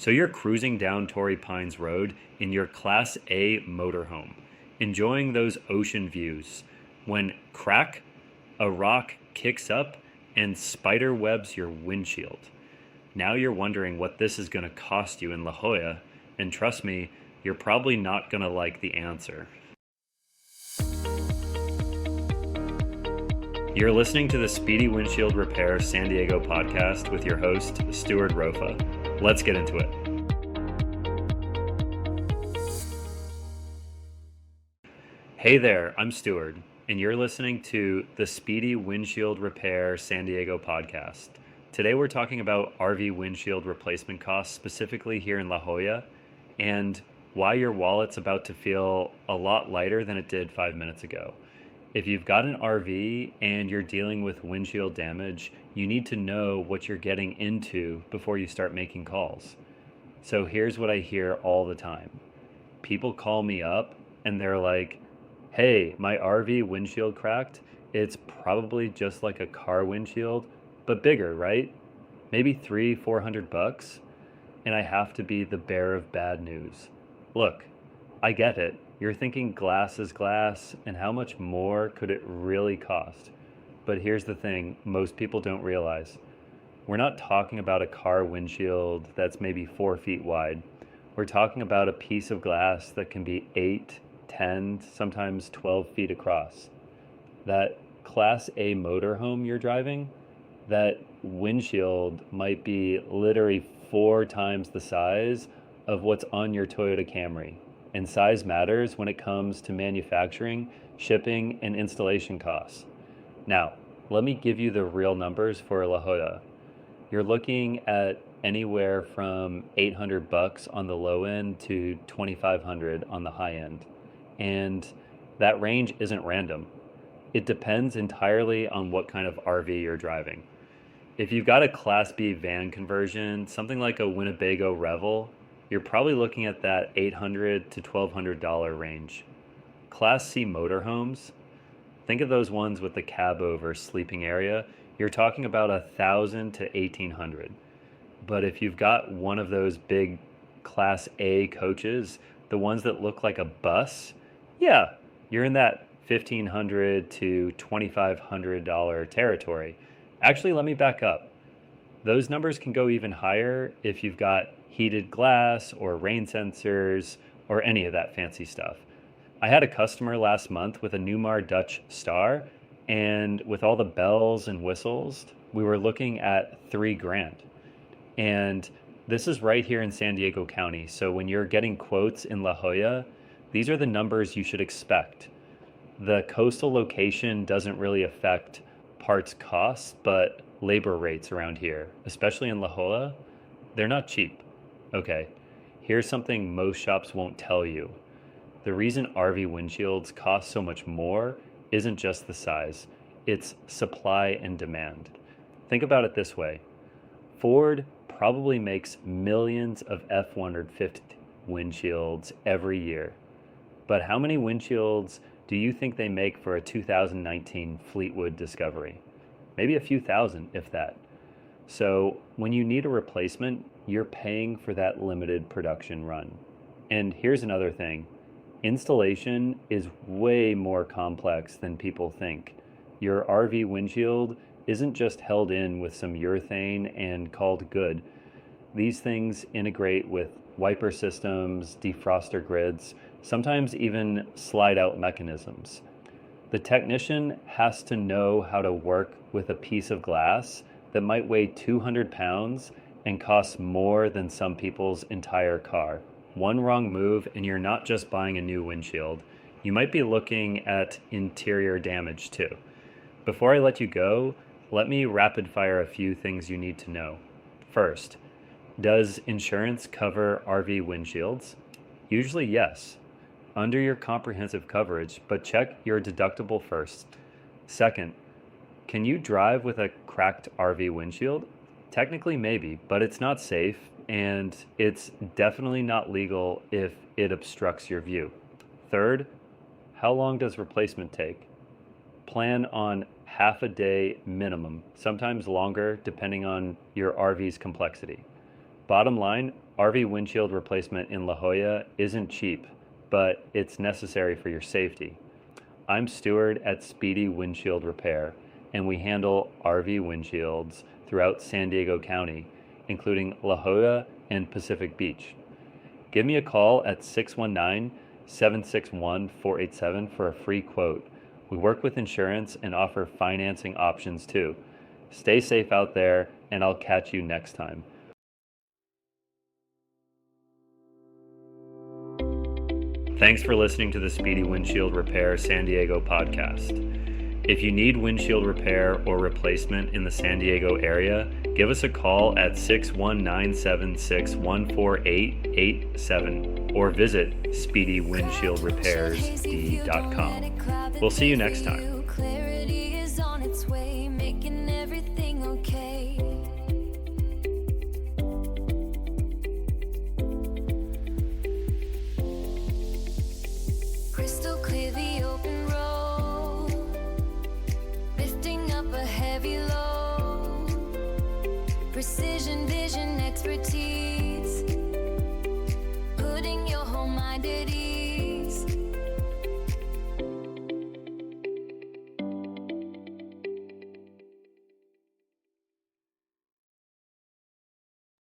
So you're cruising down Torrey Pines Road in your Class A motorhome, enjoying those ocean views, when crack, a rock kicks up and spider webs your windshield. Now you're wondering what this is going to cost you in La Jolla, and trust me, you're probably not going to like the answer. You're listening to the Speedy Windshield Repair San Diego podcast with your host, Stuart Rofa. Let's get into it. Hey there, I'm Stuart, and you're listening to the Speedy Windshield Repair San Diego podcast. Today we're talking about RV windshield replacement costs, specifically here in La Jolla, and why your wallet's about to feel a lot lighter than it did 5 minutes ago. If you've got an RV and you're dealing with windshield damage, you need to know what you're getting into before you start making calls. So here's what I hear all the time. People call me up and they're like, hey, my RV windshield cracked. It's probably just like a car windshield, but bigger, right? Maybe $300-400, and I have to be the bearer of bad news. Look, I get it. You're thinking glass is glass, and how much more could it really cost? But here's the thing most people don't realize. We're not talking about a car windshield that's maybe 4 feet wide. We're talking about a piece of glass that can be 8, 10, sometimes 12 feet across. That Class A motorhome you're driving, that windshield might be literally 4 times the size of what's on your Toyota Camry. And size matters when it comes to manufacturing, shipping, and installation costs. Now, let me give you the real numbers for La Jolla. You're looking at anywhere from $800 on the low end to $2,500 on the high end. And that range isn't random. It depends entirely on what kind of RV you're driving. If you've got a Class B van conversion, something like a Winnebago Revel, you're probably looking at that $800 to $1,200 range. Class C motorhomes, think of those ones with the cab over sleeping area, you're talking about $1,000 to $1,800. But if you've got one of those big Class A coaches, the ones that look like a bus, yeah, you're in that $1,500 to $2,500 territory. Actually, let me back up. Those numbers can go even higher if you've got heated glass or rain sensors or any of that fancy stuff. I had a customer last month with a Newmar Dutch Star, and with all the bells and whistles, we were looking at $3,000. And this is right here in San Diego County. So when you're getting quotes in La Jolla, these are the numbers you should expect. The coastal location doesn't really affect parts costs, but labor rates around here, especially in La Jolla, they're not cheap. Okay, here's something most shops won't tell you. The reason RV windshields cost so much more isn't just the size, it's supply and demand. Think about it this way. Ford probably makes millions of F-150 windshields every year. But how many windshields do you think they make for a 2019 Fleetwood Discovery? Maybe a few thousand, if that. So when you need a replacement, you're paying for that limited production run. And here's another thing. Installation is way more complex than people think. Your RV windshield isn't just held in with some urethane and called good. These things integrate with wiper systems, defroster grids, sometimes even slide out mechanisms. The technician has to know how to work with a piece of glass that might weigh 200 pounds and costs more than some people's entire car. One wrong move and you're not just buying a new windshield. You might be looking at interior damage too. Before I let you go, let me rapid fire a few things you need to know. First, does insurance cover RV windshields? Usually yes, under your comprehensive coverage, but check your deductible first. Second, can you drive with a cracked RV windshield? Technically maybe, but it's not safe, and it's definitely not legal if it obstructs your view. Third, how long does replacement take? Plan on half a day minimum, sometimes longer depending on your RV's complexity. Bottom line, RV windshield replacement in La Jolla isn't cheap, but it's necessary for your safety. I'm Stuart at Speedy Windshield Repair, and we handle RV windshields throughout San Diego County, including La Jolla and Pacific Beach. Give me a call at 619-761-487 for a free quote. We work with insurance and offer financing options too. Stay safe out there, and I'll catch you next time. Thanks for listening to the Speedy Windshield Repair San Diego podcast. If you need windshield repair or replacement in the San Diego area, give us a call at 619-761-4887 or visit speedywindshieldrepairs.com. We'll see you next time. Clarity is on its way, making everything okay. Crystal clear the open road, lifting up a heavy load. Precision vision, expert